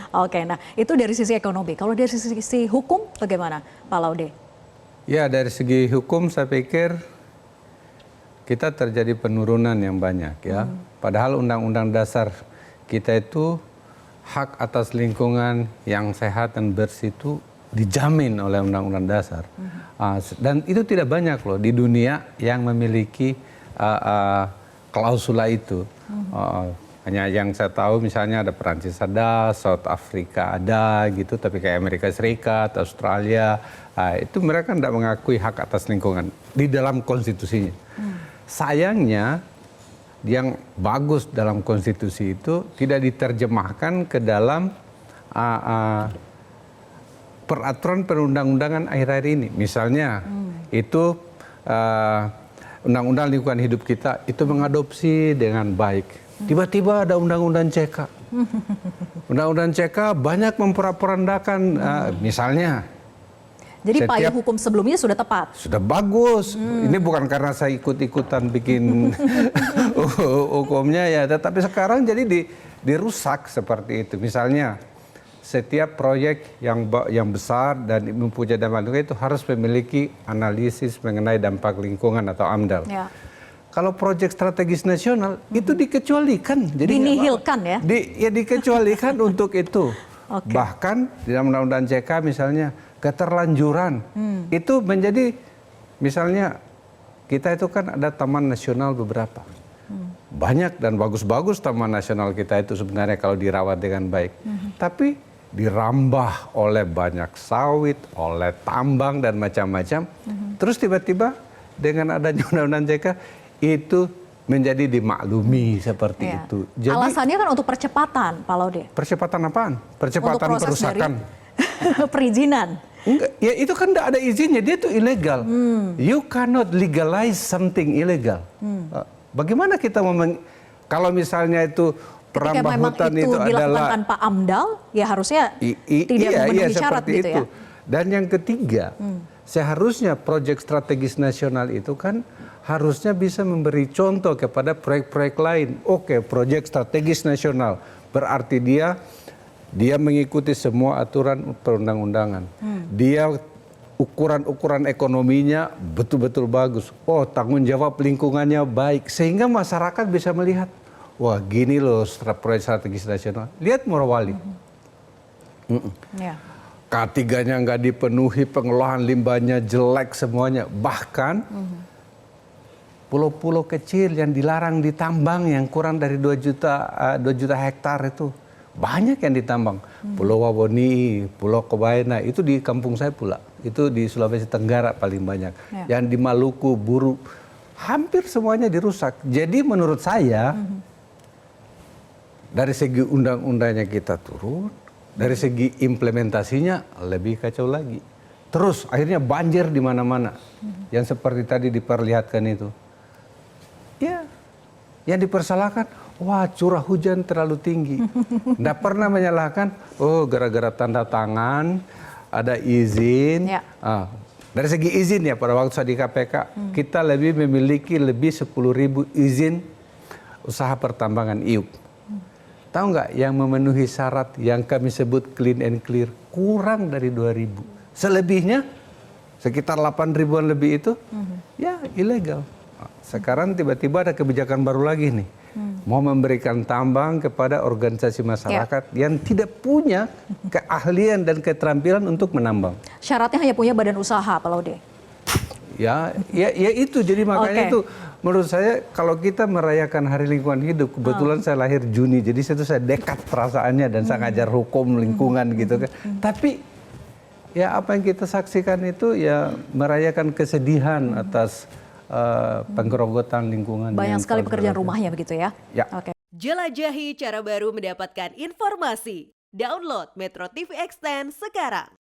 Oke, nah itu dari sisi ekonomi. Kalau dari sisi hukum bagaimana, Pak Laude? Ya, dari segi hukum saya pikir kita terjadi penurunan yang banyak ya. Padahal Undang-Undang Dasar kita itu hak atas lingkungan yang sehat dan bersih itu dijamin oleh Undang-Undang Dasar. Dan itu tidak banyak loh di dunia yang memiliki klausula itu. Hanya yang saya tahu misalnya ada Perancis ada, South Africa ada gitu, tapi kayak Amerika Serikat, Australia, itu mereka tidak mengakui hak atas lingkungan di dalam konstitusinya. Sayangnya yang bagus dalam konstitusi itu tidak diterjemahkan ke dalam peraturan perundang-undangan akhir-akhir ini. Misalnya itu undang-undang lingkungan hidup kita itu mengadopsi dengan baik. Tiba-tiba ada undang-undang CK. Undang-undang CK banyak memporak-porandakan misalnya. Jadi payung hukum sebelumnya sudah tepat? Sudah bagus. Ini bukan karena saya ikut-ikutan bikin hukumnya ya. Tetapi sekarang jadi dirusak seperti itu. Misalnya setiap proyek yang besar dan mempunyai dampak lingkungan itu harus memiliki analisis mengenai dampak lingkungan atau AMDAL. Ya. Kalau proyek strategis nasional itu dikecualikan. Jadi dinihilkan ya? Dikecualikan untuk itu. Okay. Bahkan di dalam Undang-Undang CK misalnya keterlanjuran itu menjadi misalnya kita itu kan ada taman nasional beberapa. Banyak dan bagus-bagus taman nasional kita itu sebenarnya kalau dirawat dengan baik. Tapi dirambah oleh banyak sawit, oleh tambang dan macam-macam. Terus tiba-tiba dengan adanya Undang-Undang CK itu menjadi dimaklumi seperti itu. Jadi, alasannya kan untuk percepatan, Pak Laude. Percepatan apaan? Percepatan perusakan. Perizinan. Enggak, ya itu kan tidak ada izinnya, dia itu ilegal. You cannot legalize something illegal. Bagaimana kita kalau misalnya itu perambahan hutan itu adalah tanpa AMDAL, ya harusnya tidak memenuhi syarat gitu ya. Dan yang ketiga, seharusnya proyek strategis nasional itu kan harusnya bisa memberi contoh kepada proyek-proyek lain. Oke, proyek strategis nasional berarti dia mengikuti semua aturan perundang-undangan. Dia ukuran-ukuran ekonominya betul-betul bagus. Oh, tanggung jawab lingkungannya baik sehingga masyarakat bisa melihat, wah gini loh proyek strategis nasional. Lihat Morowali. K3-nya nggak dipenuhi, pengelolaan limbahnya jelek semuanya. Bahkan pulau-pulau kecil yang dilarang ditambang yang kurang dari 2 juta hektar itu banyak yang ditambang. Pulau Wawoni, Pulau Kebaena itu di kampung saya pula. Itu di Sulawesi Tenggara paling banyak. Yang di Maluku, Buru, hampir semuanya dirusak. Jadi menurut saya dari segi undang-undangnya kita turun, dari segi implementasinya lebih kacau lagi. Terus akhirnya banjir di mana-mana. Yang seperti tadi diperlihatkan itu. Ya, yang dipersalahkan, wah curah hujan terlalu tinggi. Nggak pernah menyalahkan, oh gara-gara tanda tangan, ada izin. Dari segi izin ya, pada waktu saya di KPK, kita memiliki lebih 10.000 izin usaha pertambangan IUP. Tahu nggak yang memenuhi syarat yang kami sebut clean and clear, kurang dari 2.000. Selebihnya, sekitar 8.000-an lebih itu, ya ilegal. Sekarang tiba-tiba ada kebijakan baru lagi nih. Mau memberikan tambang kepada organisasi masyarakat yang tidak punya keahlian dan keterampilan untuk menambang. Syaratnya hanya punya badan usaha, Pak Laude. Ya itu. Jadi makanya itu menurut saya kalau kita merayakan Hari Lingkungan Hidup, kebetulan saya lahir Juni, jadi saya dekat perasaannya dan saya ngajar hukum lingkungan gitu kan. Tapi ya apa yang kita saksikan itu ya merayakan kesedihan atas penggerogotan lingkungan. Banyak sekali pekerjaan rumahnya begitu ya? Ya. Oke. Jelajahi cara baru mendapatkan informasi. Download Metro TV Extend sekarang.